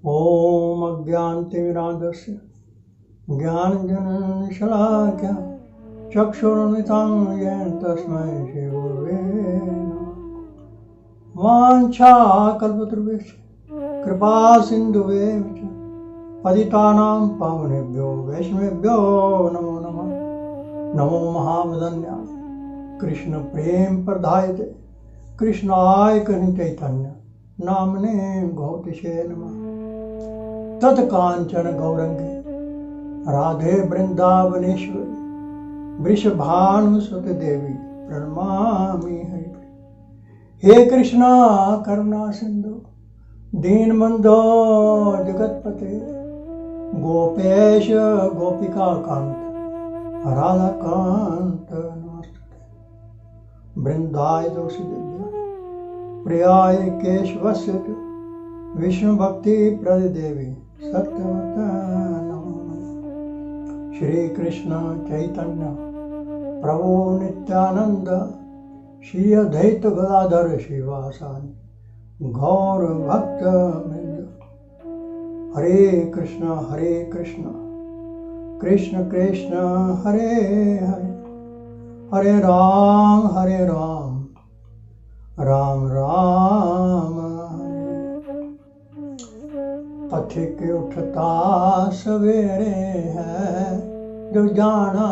ओम अज्ञानतिमिरान्धस्य ज्ञानञ्जनशलाकया चक्षुरुन्मिलितं येन तस्मै श्रीगुरवे नमः। वाञ्छाकल्पतरुभ्यश्च कृपासिन्धुभ्यश्च पतितानां पावनेभ्यो वैष्णवेभ्यो नमो नमः। नमो महावदन्याय कृष्ण प्रेम प्रदायते कृष्णाय कृष्ण चैतन्य नामने गौतशे नमः। तत्कांचन गौरंगे राधे वृंदावनेश्वरी वृषभानुसुते देवी प्रणमामि हरिप्रिये। हे कृष्णा करुणा सिंधु दीनबंधो जगतपते गोपेश गोपिका कांत राधा कांत नमस्ते। वृंदाय दोषी दिव्या प्रियाय केशवस्य विष्णु भक्ति प्रद देवी सत्यवत नमो। श्री कृष्ण चैतन्य प्रभु नित्यानंद श्री अद्वैत गदाधर श्रीवासादि गौर भक्त वृंद। हरे कृष्ण कृष्ण कृष्ण हरे हरे, हरे राम राम राम हरे। पथिक उठता सवेरे है जो जाना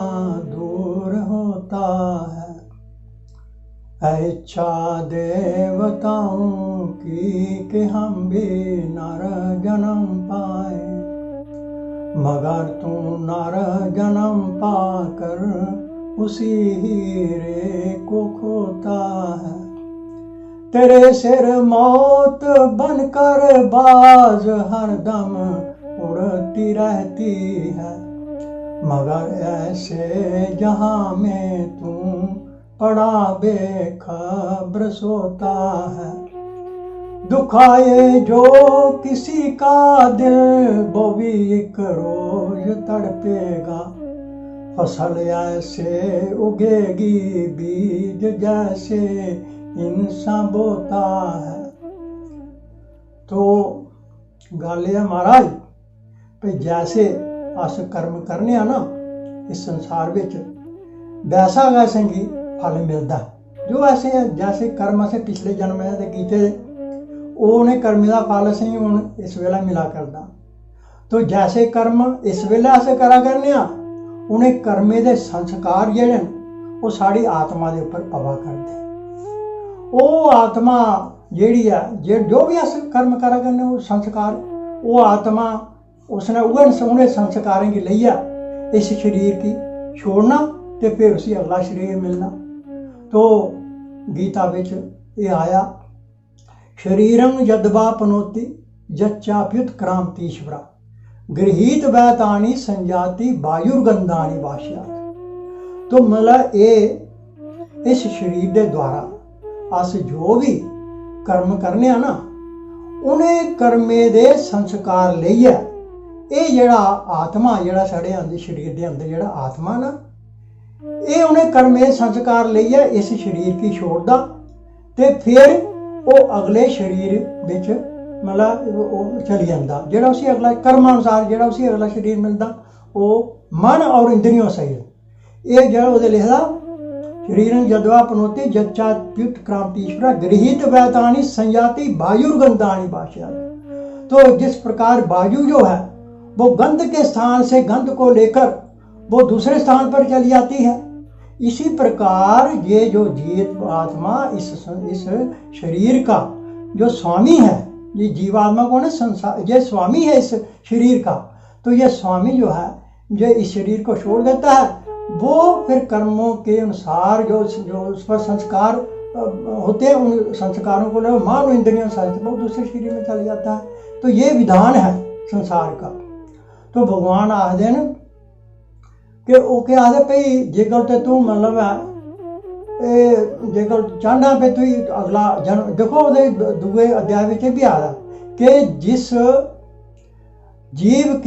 दूर होता है। इच्छा देवताओं की कि हम भी नर जन्म पाए, मगर तू नर जन्म पाकर उसी हीरे को खोता है। तेरे सिर मौत बनकर बाज हरदम उड़ती रहती है, मगर ऐसे जहां में तू पड़ा बेखबर सोता है। दुखाए जो किसी का दिल वो भी एक रोज तड़पेगा, फसल ऐसे उगेगी बीज जैसे इंसान बोता है। तो गल है महाराज पे जैसे अस कर्म करने ना इस संसार विच वैसा वैसे ही फल मिलता। जो ऐसे जैसे कर्म असें पिछले जन्म दे कीते उन्हें कर्म का फल असें हुण इस वेले मिला करदा। तो जैसे कर्म इस वेले अस करा करने उन्हें कर्मे दे संस्कार जेहड़े वो साड़ी आत्मा के उपर पवा करते। वो आत्मा जेहड़ी है जो भी अस कर्म करा करने वो संस्कार वो आत्मा उसने उन्हें संस्कारें की लइया इस शरीर की छोड़ना तो फिर उसी अगला शरीर मिलना। तो गीता विच ये आया शरीरं यद्वा पनोति यच्चाप्युत क्रांतीश्वरा गृहीत वैतानि संजाति वायुर्गंधानि वास्यात्। तो मतलब ये इस शरीर के द्वारा अस जो भी कर्म करने ना उन्हें कर्मे दे संस्कार लइए ये जेड़ा आत्मा जेड़ा साढ़े अंदर शरीर के अंदर जेड़ा आत्मा ना ये उन्हें कर्मे संस्कार लइए इस शरीर की छोड़दा ते फिर वो अगले शरीर विच मतलब चली जाता। जेड़ा उसी अगला कर्मानुसार जेड़ा उसी अगला शरीर मिलता वो मन और इंद्रियों सहित ये जेड़ा वो लिखदा शरीरं यद्वा पनोति यच्चाप्युत क्रांतीश्वरा गृहीत वैतानि संजाति वायुर्गंधानि वास्यात्। तो जिस प्रकार वायु जो है वो गंध के स्थान से गंध को लेकर वो दूसरे स्थान पर चली जाती है, इसी प्रकार ये जो जीव आत्मा इस शरीर का जो स्वामी है, ये जीवात्मा कौन है? संसार ये स्वामी है इस शरीर का। तो ये स्वामी जो है जो इस शरीर को छोड़ देता है वो फिर कर्मों के अनुसार जो उस पर संस्कार होते हैं उन संस्कारों को लेकर मान इंद्रियों सहित वो दूसरे शरीर में चल जाता है। तो ये विधान है संसार का। तो भगवान आखदे न कि वो क्या आखदे भाई जेकर तो तू मतलब है जेकर चाहना पे तू अगला जन्म देखो दूसरे अध्याय में भी आ रहा कि जिस जीव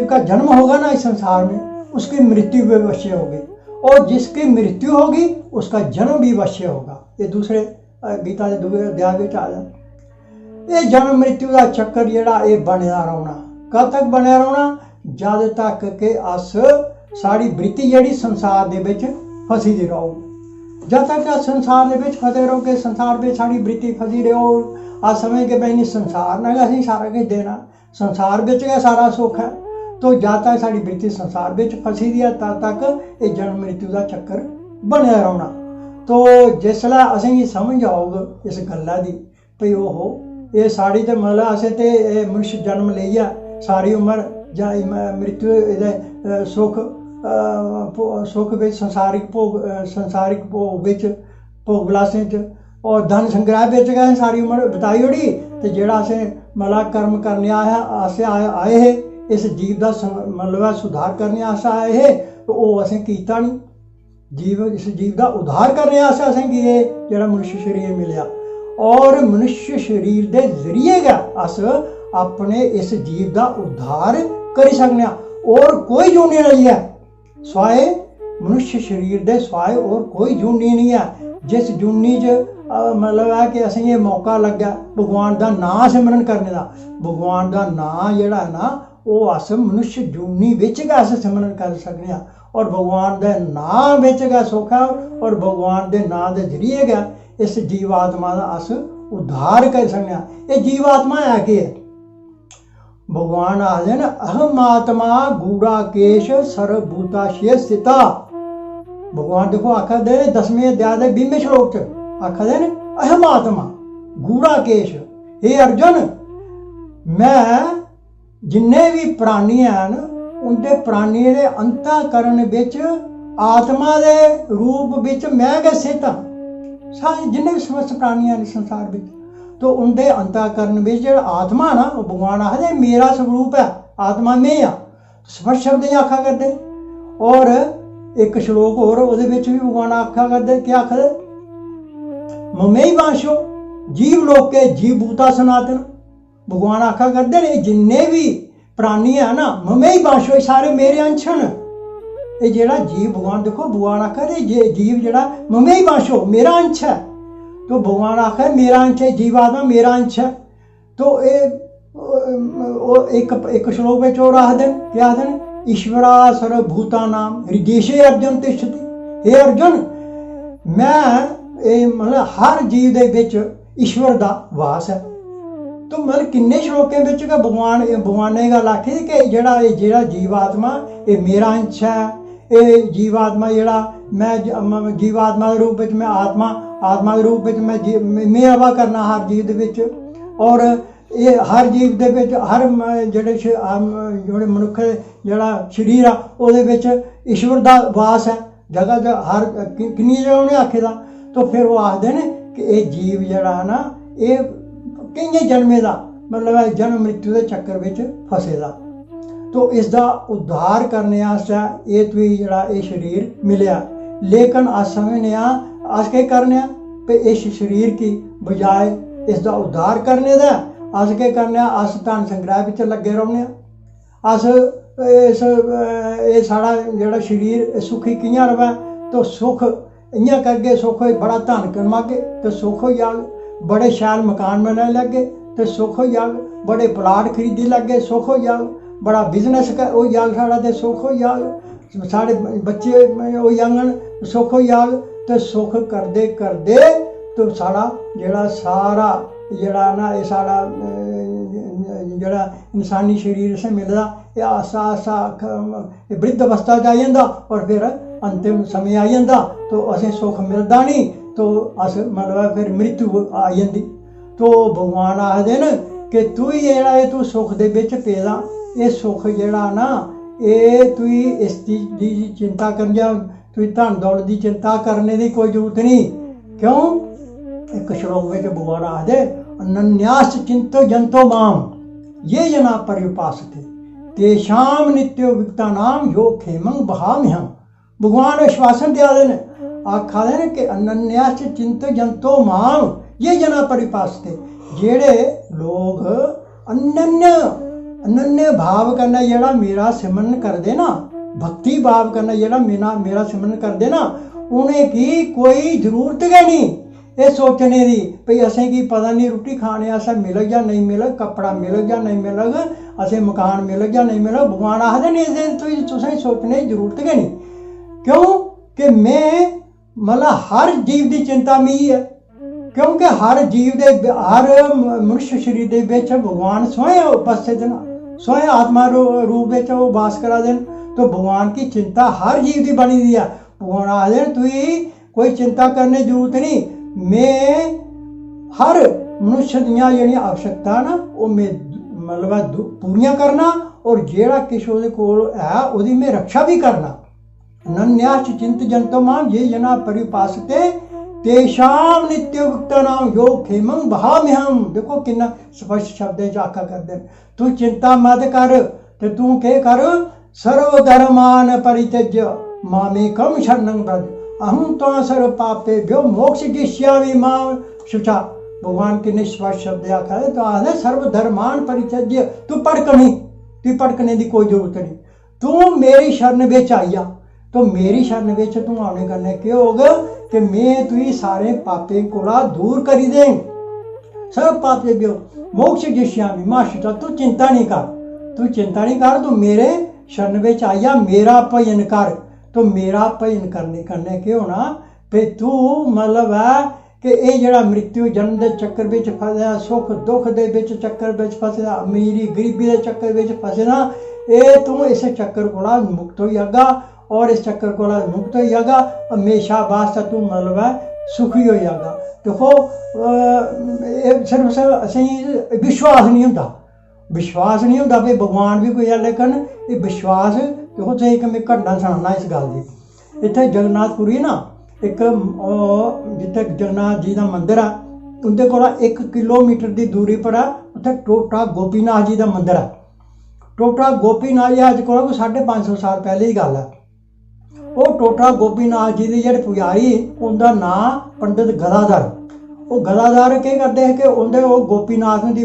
का जन्म होगा ना इस संसार में उसकी मृत्यु भी अवश्य होगी और जिसकी मृत्यु होगी उसका जन्म भी अवश्य होगा। ये दूसरे गीता के दूसरे अध्याय में आ जाए। ये जन्म मृत्यु का चक्कर जिहड़ा ये बनया रौहना। कद तक बनया रौहना? जद तक के अस साड़ी वृत्ति जिहड़ी संसार दे विच फसी दी रहो। जद तक संसार दे विच फसे रहो कि संसार में साड़ी वृत्ति फसी रहो, आ समझ के भाई संसार ने असीं सारा कुछ देना, संसार विच गै सारा सुख है। तो जद तक साड़ी वृत्ति संसार विच फसी दी है तद तक ये जन्म मृत्यु का चक्कर बनया रौहना। तो जिसलै असेंगी समझ आउग इस गल्ला दी भई ओहो ये साड़ी ते मतलब असें ते मनुष्य जन्म लेइयै सारी उम्र जां मृत्यु इहदे सुख विच संसारिक भोग विच भोग विलासें च और धन संग्रह विच गै सारी उम्र बिताई ओड़ी। ते जेह्ड़ा असें मतलब कर्म करने आस्तै आए हे, इस जीव का मतलब सुधार करने आस्तै आए हे, तो ओह् असें कीता नहीं। इस जीव का उद्धार करने आस्तै असें गी जेह्ड़ा मनुष्य शरीर मिलेआ, और मनुष्य शरीर के जरिए गै अस अपने इस जीव का उद्धार करी सकने। और कोई जूनी नहीं है स्वाए मनुष्य शरीर दे स्वाए और कोई जूनी नहीं है। जिस जूनी च मतलब है कि असें ये मौका लग्गा भगवान का नां सिमरन करने का, भगवान का नां जेह्ड़ा है ना ओह् अस मनुष्य जूनी बिच गै अस सिमरन कर सकने आं। और भगवान के नां बिच गै सुख है, और भगवान के नां के जरिए गै इस जीवात्मा का अस उद्धार कर सकने आं। ये जीवात्मा है कि भगवान आखदे न अहम आत्मा गूढ़ाकेश सर्वभूताशय स्थिता। भगवान देखो आखदे 10वें अध्याय के 20वें श्लोक च आखदे न अहम आत्मा गूढ़ाकेश। हे अर्जुन, मैं जिन्ने भी प्राणी हैं उनके प्राणियों के अंतःकरण विच आत्मा के रूप विच मैं गै स्थित हाँ। सारे जिन्ने भी समस्त प्राणी हैं संसार विच, तो उनके अंतःकरण में जो आत्मा ना भगवान आखदे मेरा स्वरूप है, आत्मा में आ। स्पष्ट शब्द आखा करते। और एक श्लोक होर उहदे विच भी भगवान आखा करते, क्या आखदे? ममेई वांशो जीव लोके जीव भूता सनातन। भगवान आखा करते ने जिन्ने भी प्राणी है ना ममेई वांशो सारे मेरे अंश न। ये जेड़ा जीव भगवान देखो भगवान आखा जीव जेड़ा ममेई वांशो मेरा अंश है। तो भगवान आखा मेरा अंश है, जीवात्मा मेरा अंश है। तो एक श्लोक में और आखदे क्या आखदे? ईश्वरा सर्वभूतानां हृदेशे अर्जुन तिष्ठति। हे अर्जुन, मैं मतलब हर जीव दे विच ईश्वर दा वास है। तो मतलब किन्ने श्लोकें विच भगवान ने गल आखी कि जेड़ा जीवात्मा ये मेरा अंश है। ये जीवात्मा जेड़ा मैं जीवात्मा के रूप में मैं आत्मा के रूप में मैं हवा करना हर जीव दे विच। और ये हर जीव दे विच हर जेह्ड़े मनुक्ख जेह्ड़ा शरीर आ ओहदे विच ईश्वर दा वास है। जगह जगह हर किन्नी जगह उ'नें आखे दा। तो फिर वो आखदे ने कि ये जीव जेह्ड़ा है ना ये केइयें जन्में दा मतलब जन्म मृत्यु के चक्कर विच फसे दा। तो इसका उद्धार करने आस्तै ये तुई जेह्ड़ा ये शरीर मिलेआ। लेकिन अस समझने अस केह् करने पे इस शरीर की बजाय इसका उद्धार करने दा अस केह् करने अस धन संग्रह बिच लगे रौह्ने। अस साढ़ा जेह्ड़ा शरीर सुखी कि'यां रवै? तो सुख इ'यां करगे सुख बड़ा धन कमागे तो सुख होई जाग, बड़े शैल मकान बनाई लैगे तो सुख होई जाग, बड़े प्लाट खरीदी लैगे सुख होई जाग, बड़ा बिजनेस होई जाग साढ़ा तो सुख होई जाग, साढ़े बच्चे होई जाङन सुख होई जाग। तो सुख करदे करदे तो साढ़ा जेह्ड़ा सारा जेह्ड़ा ना ये साढ़ा जेह्ड़ा इंसानी शरीर असें मिलदा एह् आस्ता आस्ता वृद्ध अवस्था च आई जंदा और फिर अंतिम समय आई जंदा। तो असें सुख मिलदा नहीं तो अस मतलब फिर मृत्यु आई जंदी। तो भगवान आखदे न कि तू जेह्ड़ा तू सुख दे विच पेदा ये सुख जेह्ड़ा ना ये तुई इस चीज दी चिंता कर जा, तुई धन दौलत की चिंता करने की कोई जरूरत नहीं। क्यों? एक श्लोक में भगवान आखदे अनन्यास चिंतयन्तो माम ये जना पर्युपासते तेषाम नित्यो विक्तानाम योग खेमं बहाम्यहम्। भगवान आश्वासन दिया दे ने आखा दे ने कि अनन्यास चिंतयन्तो माम ये जना पर्युपासते। जेड़े लोग अनन्य भाव करना जेड़ा मेरा सिमरन करदे ना, भक्ति भाव करना जेड़ा मेरा सिमरन करदे ना, उन्हें की कोई जरूरत गै नहीं ये सोचने दी भई असें की पता नहीं रुट्टी खाने आस्तै मिलग जां नहीं मिलग, कपड़ा मिलग जां नहीं मिलग, असें मकान मिलग जां नहीं मिलग। भगवान आखदे ने इसदे तुसें सोचने दी जरूरत गै नहीं। क्यों कि मैं मतलब हर जीव की चिंता मिगी है, क्योंकि हर जीव दे हर मनुष्य शरीर दे विच भगवान स्वयं उपस्थित न, स्वयं आत्मा रूप में वो वास करा देन। तो भगवान की चिंता हर जीव की बनी दी है। भगवान आखदे तुई कोई चिंता करने की जरूरत नहीं, मैं हर मनुष्य दियां जेहड़ियां आवश्यकता ना वो मैं मतलब पूरियां करना, और जेड़ा किश ओहदे कोल है ओहदी मैं रक्षा भी करना। नन्याश्च चिंत जंतो माम ये जना परिपासते तेषाम नित्युक्तानाम योग क्षेमं वहाम्यहम्। देखो कितना स्पष्ट शब्द आखा करते हैं, तू चिंता मत कर, ते तू के कर, सर्वधर्मान परित्यज्य मामेकं शरणं व्रज अहं त्वां सर्व पापेभ्यो मोक्षयिष्यामि मा शुचा। भगवान कितने स्पष्ट शब्द आखा है। तो आखदे सर्वधर्मान परित्यज्य, तू भड़कने की कोई जरूरत नहीं, तू मेरी शरण विच आई जा। तो मेरी शरण विच तू आने कन्नै केह् होग कि मैं तुई सारे पापें कोला दूर करी दें। सर्व पापेभ्यो मोक्षयिष्यामि मा शुचा। तू चिंता नहीं कर, तू मेरे शरण विच आई जा, मेरा भजन कर। तो मेरा भजन करने कन्नै केह् होना कि तू मतलब है कि ये जेह्ड़ा मृत्यु जन्म के चक्कर विच फसे, सुख दुख दे विच चक्कर विच फसे, अमीरी गरीबी के चक्कर विच फसे ना, ये तू इस चक्कर कोला मुक्त हो जागा, और इस चक्कर कोला मुक्त हो जागा, हमेशा वास्ते तू मतलब है सुखी हो जागा। देखो सिर्फ असें विश्वास नहीं होंदा भाई भगवान भी कोई है, लेकिन ये विश्वास देखो तुसें एक मैं घटना सुनाना इस गल की। इत्थे जगन्नाथपुरी ना एक जित्थे जगन्नाथ जी का मंदिर है, उंदे कोला 1 किलोमीटर की दूरी पर है, उत्थे टोटा गोपीनाथ जी का मंदिर है। टोटा गोपीनाथ जी अज कोला कोई 550 साल पहले की गल है। वो टोटा गोपीनाथ जी के जेह्ड़े पुजारी, उनका नाम पंडित गदाधर। वो गदाधर केह् करते हैं कि उंदे वो गोपीनाथ दी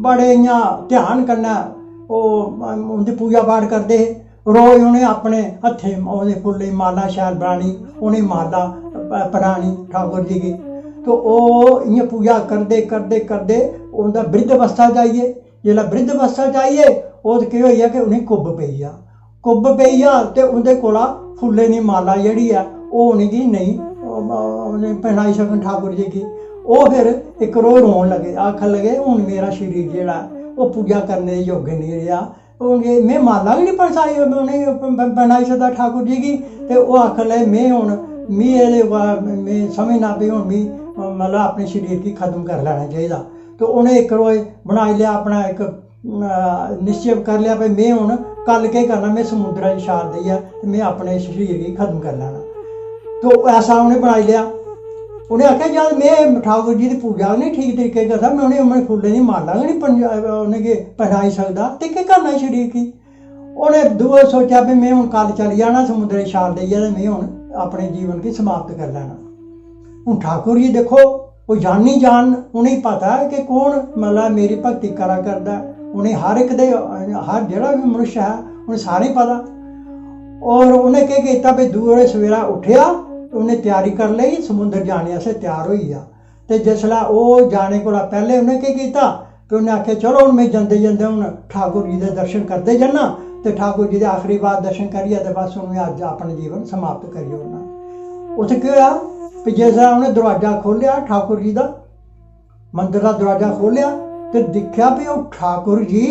बड़े इ'यां ध्यान कन्नै उंदी पूजा पाठ करते हे। रोज उन्हें अपने हत्थें ओहदे फुल्लें माला शैल बनानी, उन्हें माला पढ़ानी ठाकुर जी की। तो ओह् इ'यां पूजा करदे उंदा बृद्ध अवस्था च आइये। जिसलै बृद्ध अवस्था च आइये ओह् केह् होई कि उनेंगी कुब्ब पेई जा ते उंदे कोला फुल्लें दी माला जेह्ड़ी है ओह् उनेंगी नहीं पहनाई सकन ठाकुर जी की। ओह् फिर इक रोज रोन लगे, आखन लगे हून मेरा शरीर जेह्ड़ा ओह् पूजा करने योग नहीं रहा, मैं माला भी नहीं पहनाई सकदा ठाकुर जी की। ते ओह् आखन लगे मैं हून मैं समझना भी हून मी मतलब अपने शरीर की खत्म कर लैना चाहिए। तो उन्हें एक रोज बनाई लिया अपना एक निश्चय कर लिया भाई मैं हूँ कल केह् करना, मैं समुद्र च छाल देइयै मैं अपने शरीर गी खत्म कर लैना। तो ऐसा उन्हें बनाई लिया। उन्हें आखेआ जद मैं ठाकुर जी की पूजा नहीं ठीक तरीके करदा, मैं उनें फुल्लें दी माला गै नहीं उनेंगी पहनाई सकदा ते केह् करना शरीर की। उन्हें दूआ सोचा भी मैं हूँ कल चली जाना समुद्र च छाल देइयै ते मैं हूँ अपने जीवन की समाप्त कर लैना। हूँ ठाकुर जी देखो वो जानी जान, उन्हें पता है कि कौन मतलब मेरी भगती करा करदा, उन्हें हर एक दे हर जेह्ड़ा भी मनुष्य है उन्हें सारे पता। और उन्हें केह् कीता भाई दूए सवेरा उठेआ, उन्हें तैयारी कर ली समुद्र जाने आस्तै तैयार होई गेआ। ते जिसलै ओह् जाने कोला पैह्ले उन्हें केह् कीता कि उन्हें आखेआ चलो हून मैं जंदे जंदे हून ठाकुर जी दे दर्शन करदे जन्ना, ते ठाकुर जी दे आखिरी बार दर्शन करियै ते बस उन्हें अज्ज अपना जीवन समाप्त करी ओड़ना। उत्थै केह् होएआ कि जिसलै उन्हें दरवाजा खोलेआ ठाकुर जी दा, मंदर दा दरवाजा खोलेआ ते दिक्खेआ भी ओह् ठाकुर जी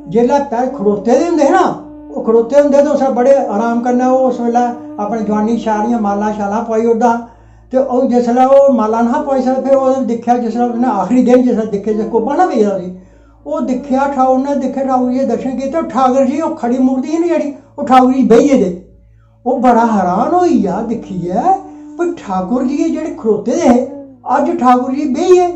जिसलै पैर खड़ोते दे होंदे ना, ओह् खड़ोते होंदे ते उसलै बड़े आराम कन्नै ओह् उस वेल्लै अपनी जवानी शैलियां माला शालां पाई ओड़दा। ते ओह् जिसलै ओह् माला नहा पाई सकदा, फिर ओह् दिक्खेआ जिसलै उन्नै आखिरी दिन जिसलै दिक्खे जिस कुब्बा ना पेई उसी, ओह् दिक्खेआ उन्नै दिक्खे ठाकुर जी दे दर्शन कीते। ठाकुर जी ओह् खड़ी मूर्ति ही नी जेह्ड़ी ओह् ठाकुर जी बेही गेदे। ओह् बड़ा हैरान होई गेआ दिक्खियै भाई ठाकुर जी जेह्ड़े खड़ोते दे हे अज्ज ठाकुर जी बेही गे।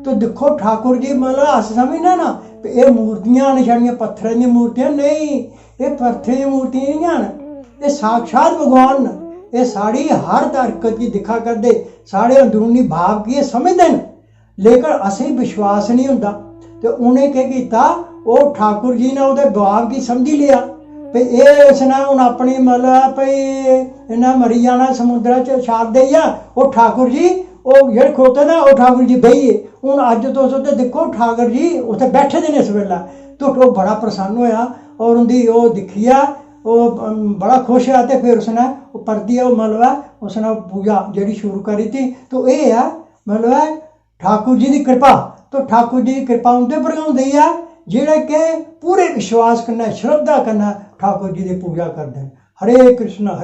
तो दिक्खो ठाकुर जी मतलब अस समझने ना एह् मूर्तियां न छड़ियां पत्थरें दी मूर्तियां, नहीं एह् पत्थरें दी मूर्तियां निं हैन, एह् साक्षात भगवान न। एह् साढ़ी हर हरकत गी दिक्खा करदे, साढ़े अंदरूनी भाव गी समझदे न, लेकिन असें विश्वास नहीं होंदा। ते उ'नें केह् कीता ओह् ठाकुर जी ने ओह्दे भाव गी समझी लिया भाई एह् इसने हून अपनी मतलब भाई इन्नै मरी जाना समुद्र च छाल देइयै। ओह् ठाकुर जी ਉਹ ਜਿਹੜੇ ਖੋਤੇ ना ਉਹ ठाकुर जी बहिए हूँ अज तुस उत्थे देखो ठाकुर जी उत्थे बैठे दे ने इस वेला तो वो बड़ा प्रसन्न होया और उनकी वो दिखिया वो बड़ा खुश है तो फिर उसने परतियै वो मतलब उसने पूजा जी शुरू करी थी तो ये है मतलब ठाकुर जी की कृपा तो ठाकुर जी की कृपा उनके पर होंदी है जिहड़े कि पूरे विश्वास कन्नै श्रद्धा कन्नै ठाकुर जी की पूजा करते हैं हरे कृष्ण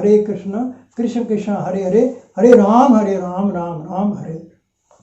कृष्ण कृष्ण हरे हरे हरे राम राम राम हरे